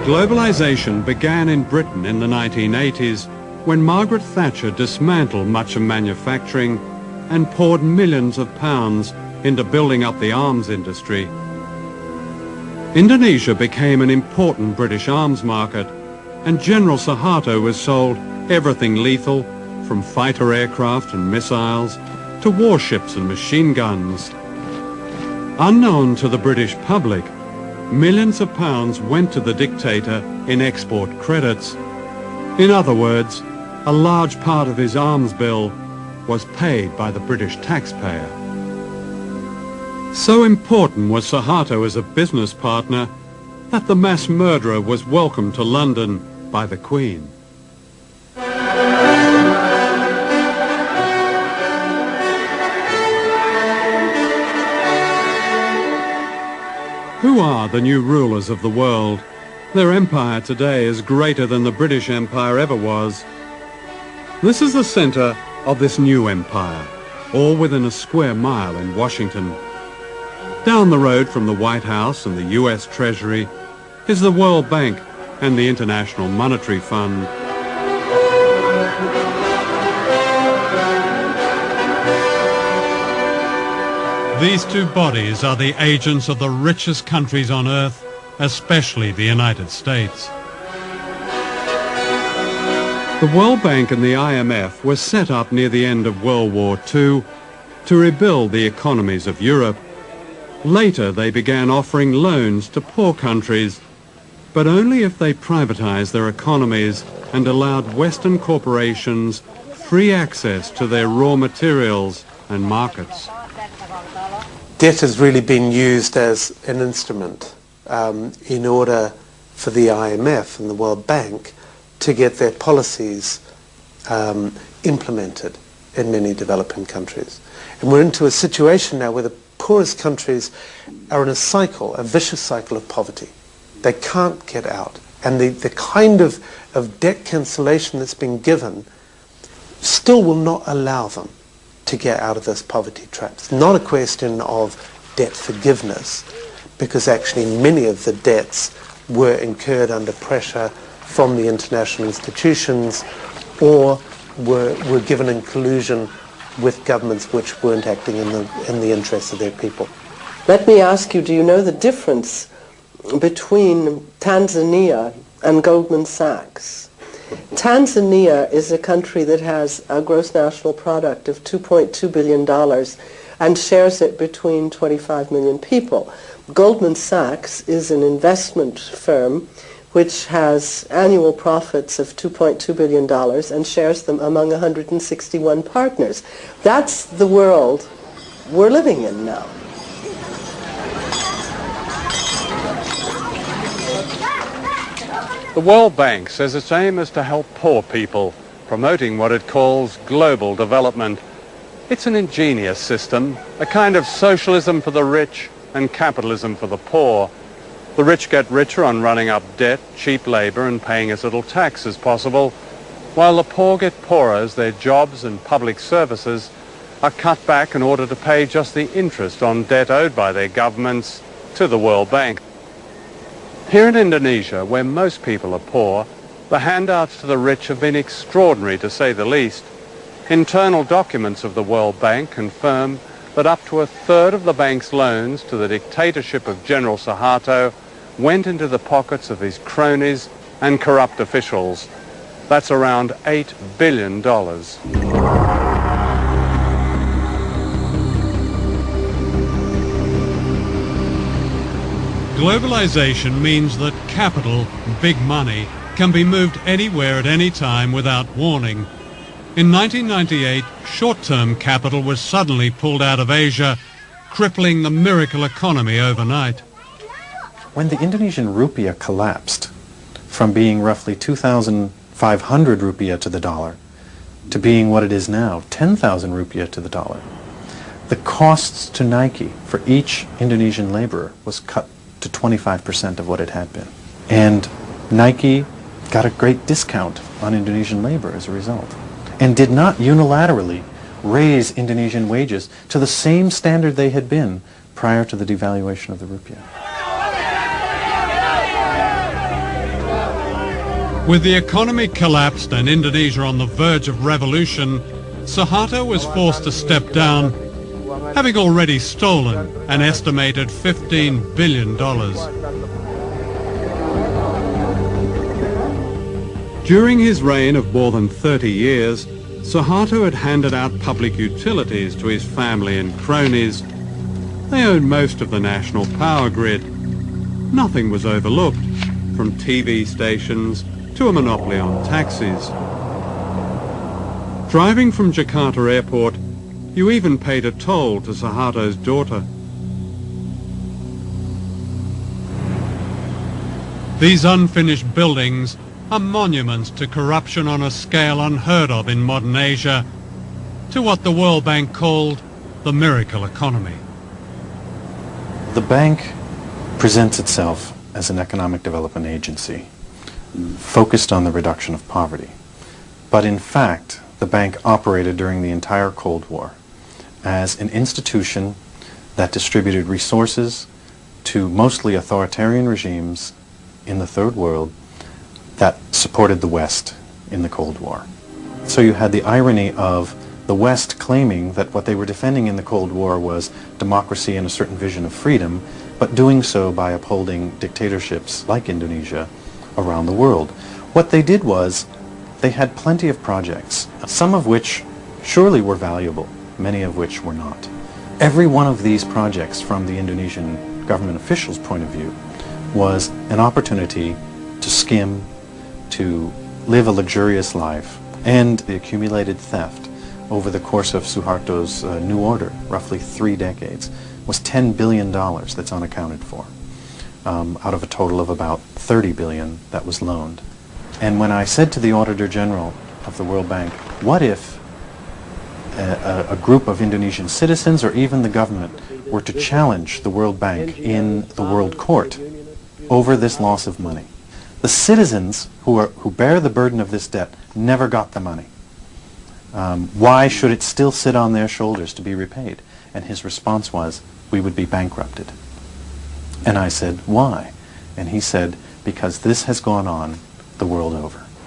Globalization began in Britain in the 1980s when Margaret Thatcher dismantled much of manufacturing and poured millions of pounds into building up the arms industry. Indonesia became an important British arms market, and General Suharto was sold everything lethal, from fighter aircraft and missiles to warships and machine guns. Unknown to the British public, millions of pounds went to the dictator in export credits. In other words, a large part of his arms bill was paid by the British taxpayer. So important was Suharto as a business partner that the mass murderer was welcomed to London by the Queen. Who are the new rulers of the world? Their empire today is greater than the British Empire ever was. This is the center of this new empire, all within a square mile in Washington. Down the road from the White House and the US Treasury is the World Bank and the International Monetary Fund. These two bodies are the agents of the richest countries on earth, especially the United States. The World Bank and the IMF were set up near the end of World War II to rebuild the economies of Europe. Later, they began offering loans to poor countries, but only if they privatized their economies and allowed Western corporations free access to their raw materials and markets. Debt has really been used as an instrument in order for the IMF and the World Bank to get their policies implemented in many developing countries. And we're into a situation now where the poorest countries are in a cycle, a vicious cycle of poverty. They can't get out. And the kind of debt cancellation that's been given still will not allow them to get out of this poverty trap. It's not a question of debt forgiveness, because actually many of the debts were incurred under pressure from the international institutions or were given in collusion with governments which weren't acting in the interests of their people. Let me ask you, do you know the difference between Tanzania and Goldman Sachs? Tanzania is a country that has a gross national product of $2.2 billion and shares it between 25 million people. Goldman Sachs is an investment firm which has annual profits of $2.2 billion and shares them among 161 partners. That's the world we're living in now. The World Bank says its aim is to help poor people, promoting what it calls global development. It's an ingenious system, a kind of socialism for the rich and capitalism for the poor. The rich get richer on running up debt, cheap labor, and paying as little tax as possible, while the poor get poorer as their jobs and public services are cut back in order to pay just the interest on debt owed by their governments to the World Bank. Here in Indonesia, where most people are poor, the handouts to the rich have been extraordinary, to say the least. Internal documents of the World Bank confirm that up to a third of the bank's loans to the dictatorship of General Suharto went into the pockets of his cronies and corrupt officials. That's around $8 billion. Globalization means that capital, big money, can be moved anywhere at any time without warning. In 1998, short-term capital was suddenly pulled out of Asia, crippling the miracle economy overnight. When the Indonesian rupiah collapsed from being roughly 2,500 rupiah to the dollar to being what it is now, 10,000 rupiah to the dollar, the costs to Nike for each Indonesian laborer was cut to 25% of what it had been. And Nike got a great discount on Indonesian labor as a result, and did not unilaterally raise Indonesian wages to the same standard they had been prior to the devaluation of the rupiah. With the economy collapsed and Indonesia on the verge of revolution, Suharto was forced to step down, having already stolen an estimated $15 billion. During his reign of more than 30 years, Suharto had handed out public utilities to his family and cronies. They owned most of the national power grid. Nothing was overlooked, from TV stations to a monopoly on taxis. Driving from Jakarta Airport, you even paid a toll to Suharto's daughter. These unfinished buildings are monuments to corruption on a scale unheard of in modern Asia, to what the World Bank called the miracle economy. The bank presents itself as an economic development agency focused on the reduction of poverty. But in fact, the bank operated during the entire Cold War as an institution that distributed resources to mostly authoritarian regimes in the Third World that supported the West in the Cold War. So you had the irony of the West claiming that what they were defending in the Cold War was democracy and a certain vision of freedom, but doing so by upholding dictatorships like Indonesia around the world. What they did was they had plenty of projects, some of which surely were valuable, many of which were not. Every one of these projects, from the Indonesian government officials' point of view, was an opportunity to skim, to live a luxurious life, and the accumulated theft over the course of Suharto's new order, roughly 3 decades, was $10 billion that's unaccounted for, out of a total of about $30 billion that was loaned. And when I said to the Auditor General of the World Bank, what if a group of Indonesian citizens or even the government were to challenge the World Bank in the World Court over this loss of money? The citizens who bear the burden of this debt never got the money. Why should it still sit on their shoulders to be repaid? And his response was, we would be bankrupted. And I said, why? And he said, because this has gone on the world over.